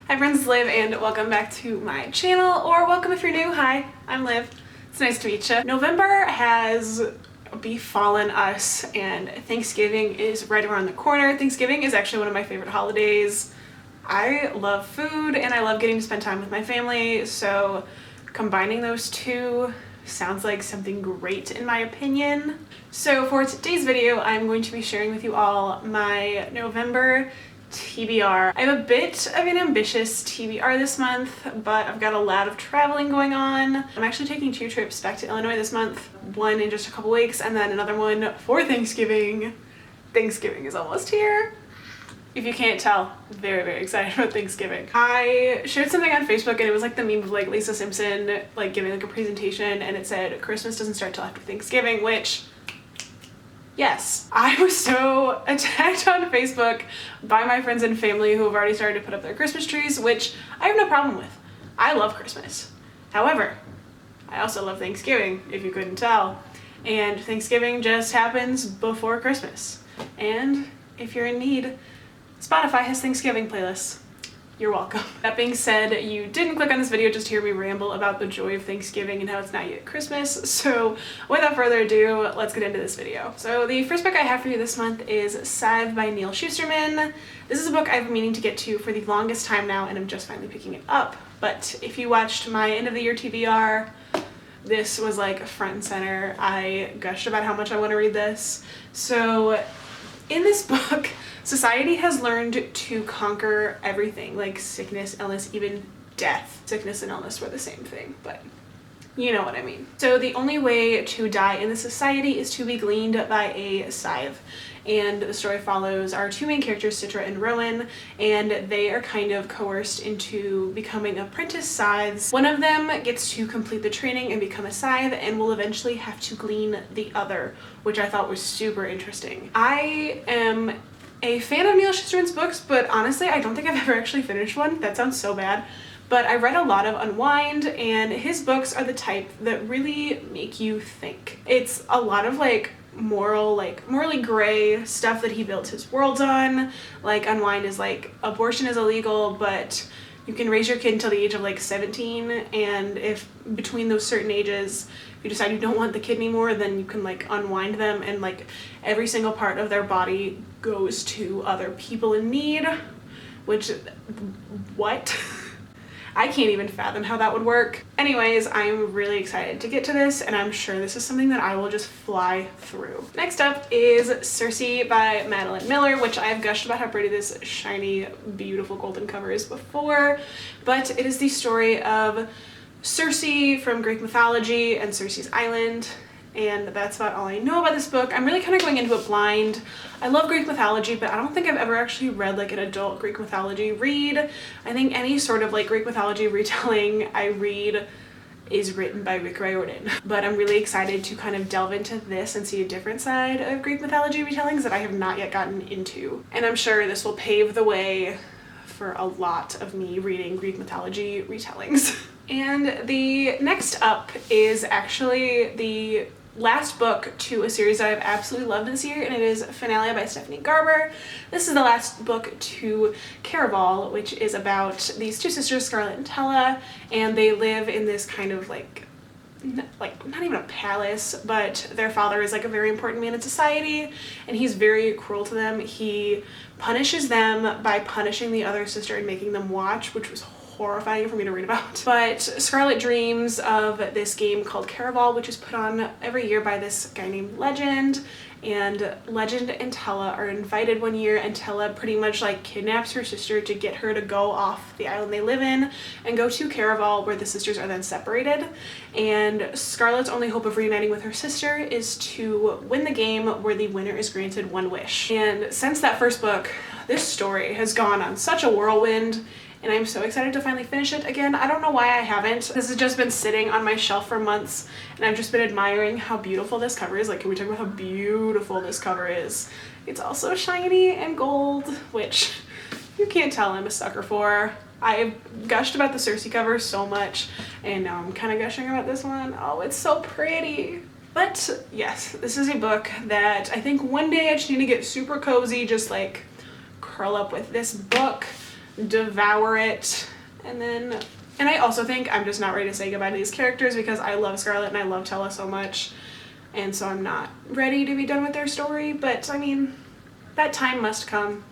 Hi friends, it's Liv and welcome back to my channel, or welcome if you're new. Hi, I'm Liv. It's nice to meet you. November has befallen us and Thanksgiving is right around the corner. Thanksgiving is actually one of my favorite holidays. I love food and I love getting to spend time with my family, so combining those two sounds like something great in my opinion. So for today's video, I'm going to be sharing with you all my November TBR. I have a bit of an ambitious TBR this month, but I've got a lot of traveling going on. I'm actually taking 2 trips back to Illinois this month, one in just a couple weeks and then another one for Thanksgiving. Thanksgiving is almost here. If you can't tell, very, very excited about Thanksgiving. I shared something on Facebook and it was like the meme of like Lisa Simpson like giving like a presentation and it said Christmas doesn't start till after Thanksgiving, which yes, I was so attacked on Facebook by my friends and family who have already started to put up their Christmas trees, which I have no problem with. I love Christmas. However, I also love Thanksgiving, if you couldn't tell. And Thanksgiving just happens before Christmas. And if you're in need, Spotify has Thanksgiving playlists. You're welcome. That being said, you didn't click on this video just to hear me ramble about the joy of Thanksgiving and how it's not yet Christmas. So without further ado, let's get into this video. So the first book I have for you this month is Scythe by Neal Shusterman. This is a book I've been meaning to get to for the longest time now and I'm just finally picking it up. But if you watched my end of the year TBR, this was like front and center. I gushed about how much I want to read this. So in this book, society has learned to conquer everything, like sickness, illness, even death. Sickness and illness were the same thing, but you know what I mean. So the only way to die in this society is to be gleaned by a scythe. And the story follows our 2 main characters, Citra and Rowan, and they are kind of coerced into becoming apprentice scythes. One of them gets to complete the training and become a scythe and will eventually have to glean the other, which I thought was super interesting. I am a fan of Neal Shusterman's books, but honestly, I don't think I've ever actually finished one. That sounds so bad. But I read a lot of Unwind, and his books are the type that really make you think. It's a lot of like morally gray stuff that he built his worlds on. Like Unwind is like abortion is illegal, but you can raise your kid until the age of like 17, and if between those certain ages if you decide you don't want the kid anymore, then you can like unwind them and like every single part of their body goes to other people in need, which what? I can't even fathom how that would work. Anyways, I'm really excited to get to this and I'm sure this is something that I will just fly through. Next up is Cersei by Madeline Miller, which I have gushed about how pretty this shiny, beautiful golden cover is before, but it is the story of Cersei from Greek mythology and Cersei's Island, and that's about all I know about this book. I'm really kind of going into it blind. I love Greek mythology, but I don't think I've ever actually read like an adult Greek mythology read. I think any sort of like Greek mythology retelling I read is written by Rick Riordan. But I'm really excited to kind of delve into this and see a different side of Greek mythology retellings that I have not yet gotten into. And I'm sure this will pave the way for a lot of me reading Greek mythology retellings. And the next up is actually the last book to a series that I've absolutely loved this year, and it is Finalia by Stephanie Garber. This is the last book to Caraval, which is about these 2 sisters, Scarlett and Tella, and they live in this kind of like not even a palace, but their father is like a very important man in society and he's very cruel to them. He punishes them by punishing the other sister and making them watch, which was horrifying for me to read about. But Scarlett dreams of this game called Caraval, which is put on every year by this guy named Legend, and Legend and Tella are invited one year and Tella pretty much like kidnaps her sister to get her to go off the island they live in and go to Caraval, where the sisters are then separated, and Scarlett's only hope of reuniting with her sister is to win the game, where the winner is granted 1 wish. And since that first book, this story has gone on such a whirlwind and I'm so excited to finally finish it again. I don't know why I haven't. This has just been sitting on my shelf for months and I've just been admiring how beautiful this cover is. Like, can we talk about how beautiful this cover is? It's also shiny and gold, which you can't tell I'm a sucker for. I've gushed about the Cersei cover so much and now I'm kind of gushing about this one. Oh, it's so pretty. But yes, this is a book that I think one day I just need to get super cozy, just like curl up with this book, devour it. And I also think I'm just not ready to say goodbye to these characters because I love Scarlet and I love Tella so much. And so I'm not ready to be done with their story, but I mean, that time must come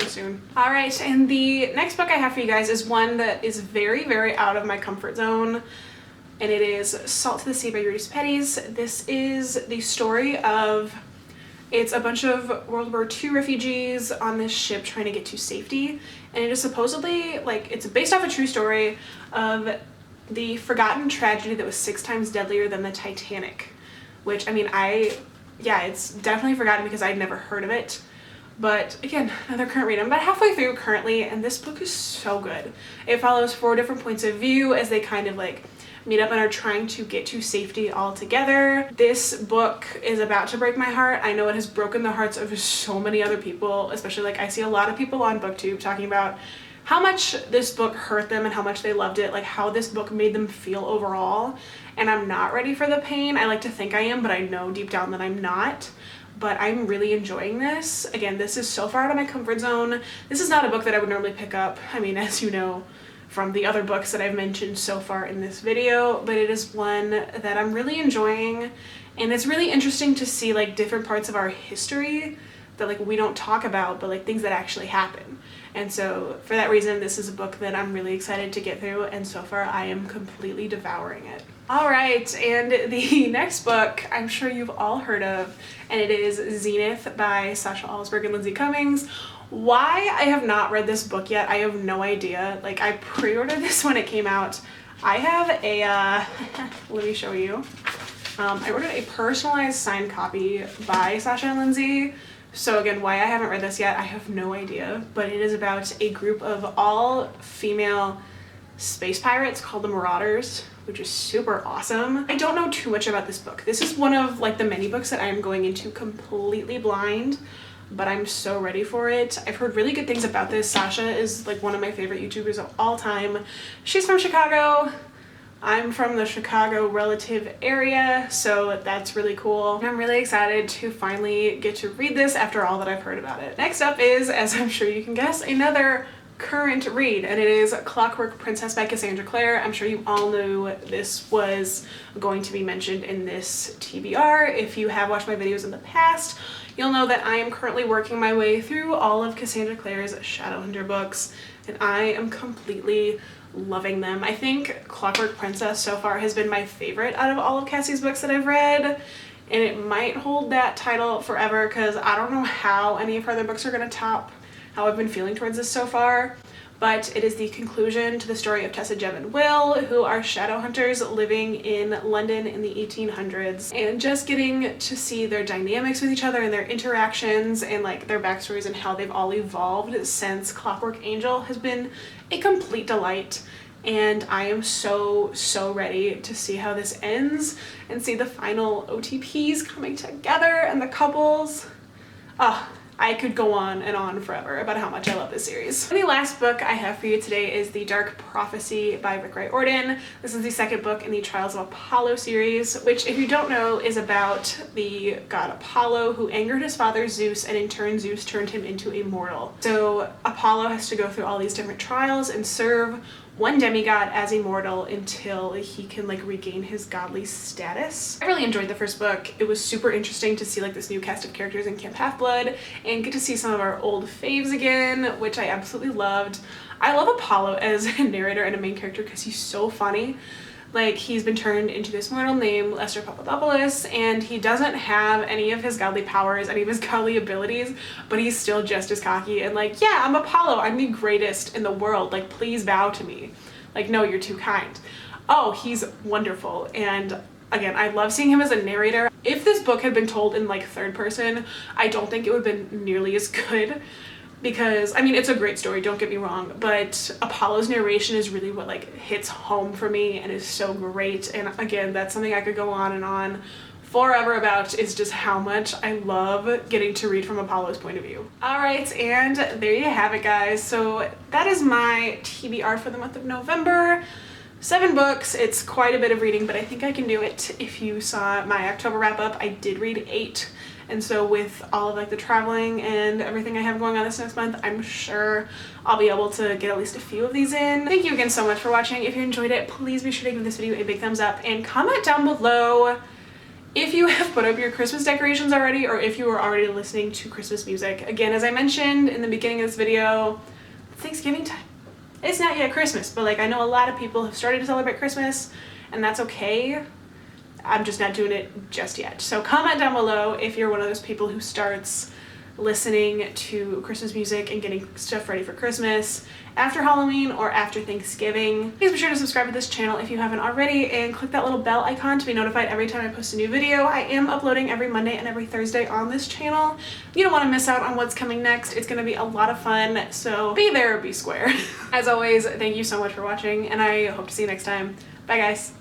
soon. All right, and the next book I have for you guys is one that is very, very out of my comfort zone, and it is Salt to the Sea by Reese Petties. This is the story of, it's a bunch of World War II refugees on this ship trying to get to safety, and it is supposedly, like, it's based off a true story of the forgotten tragedy that was 6 times deadlier than the Titanic, which, I mean, yeah, it's definitely forgotten because I'd never heard of it. But again, another current read. I'm about halfway through currently, and this book is so good. It follows 4 different points of view as they kind of like meet up and are trying to get to safety all together. This book is about to break my heart. I know it has broken the hearts of so many other people, especially like I see a lot of people on BookTube talking about how much this book hurt them and how much they loved it, like how this book made them feel overall. And I'm not ready for the pain. I like to think I am, but I know deep down that I'm not. But I'm really enjoying this. Again, this is so far out of my comfort zone. This is not a book that I would normally pick up. I mean, as you know from the other books that I've mentioned so far in this video, but it is one that I'm really enjoying. And it's really interesting to see like different parts of our history that like we don't talk about, but like things that actually happen. And so for that reason, this is a book that I'm really excited to get through, and so far I am completely devouring it. All right, and the next book I'm sure you've all heard of, and it is Zenith by Sasha Alsberg and Lindsay Cummings. Why I have not read this book yet, I have no idea. Like, I pre-ordered this when it came out. I have a, let me show you. I ordered a personalized signed copy by Sasha and Lindsay. So again, why I haven't read this yet, I have no idea, but it is about a group of all female space pirates called the Marauders, which is super awesome. I don't know too much about this book. This is one of like the many books that I'm going into completely blind, but I'm so ready for it. I've heard really good things about this. Sasha is like one of my favorite YouTubers of all time. She's from Chicago. I'm from the Chicago relative area, so that's really cool. And I'm really excited to finally get to read this after all that I've heard about it. Next up is, as I'm sure you can guess, another current read, and it is Clockwork Princess by Cassandra Clare. I'm sure you all knew this was going to be mentioned in this TBR. If you have watched my videos in the past, you'll know that I am currently working my way through all of Cassandra Clare's Shadowhunter books, and I am completely loving them. I think Clockwork Princess so far has been my favorite out of all of Cassie's books that I've read, and it might hold that title forever because I don't know how any of her other books are going to top how I've been feeling towards this so far. But it is the conclusion to the story of Tessa, Jem, and Will, who are shadow hunters living in London in the 1800s, and just getting to see their dynamics with each other and their interactions and like their backstories and how they've all evolved since Clockwork Angel has been a complete delight. And I am so ready to see how this ends and see the final OTPs coming together and the couples. I could go on and on forever about how much I love this series. And the last book I have for you today is The Dark Prophecy by Rick Riordan. This is the second book in the Trials of Apollo series, which, if you don't know, is about the god Apollo who angered his father Zeus, and in turn Zeus turned him into a mortal. So Apollo has to go through all these different trials and serve one demigod as a mortal until he can like regain his godly status. I really enjoyed the first book. It was super interesting to see like this new cast of characters in Camp Half-Blood and get to see some of our old faves again, which I absolutely loved. I love Apollo as a narrator and a main character because he's so funny. Like, he's been turned into this mortal named Lester Papadopoulos, and he doesn't have any of his godly powers, any of his godly abilities, but he's still just as cocky and like, yeah, I'm Apollo, I'm the greatest in the world, like, please bow to me. Like, no, you're too kind. Oh, he's wonderful. And again, I love seeing him as a narrator. If this book had been told in like third person, I don't think it would have been nearly as good. Because, I mean, it's a great story, don't get me wrong, but Apollo's narration is really what like hits home for me and is so great. And again, that's something I could go on and on forever about, is just how much I love getting to read from Apollo's point of view. All right, and there you have it, guys. So that is my TBR for the month of November. 7 books. It's quite a bit of reading, but I think I can do it. If you saw my October wrap up, I did read 8. And so with all of like the traveling and everything I have going on this next month, I'm sure I'll be able to get at least a few of these in. Thank you again so much for watching. If you enjoyed it, please be sure to give this video a big thumbs up and comment down below if you have put up your Christmas decorations already or if you are already listening to Christmas music. Again, as I mentioned in the beginning of this video, Thanksgiving time. It's not yet Christmas, but like I know a lot of people have started to celebrate Christmas and that's okay. I'm just not doing it just yet. So comment down below if you're one of those people who starts listening to Christmas music and getting stuff ready for Christmas after Halloween or after Thanksgiving. Please be sure to subscribe to this channel if you haven't already and click that little bell icon to be notified every time I post a new video. I am uploading every Monday and every Thursday on this channel. You don't want to miss out on what's coming next. It's going to be a lot of fun, so be there or be square. As always, thank you so much for watching and I hope to see you next time. Bye guys.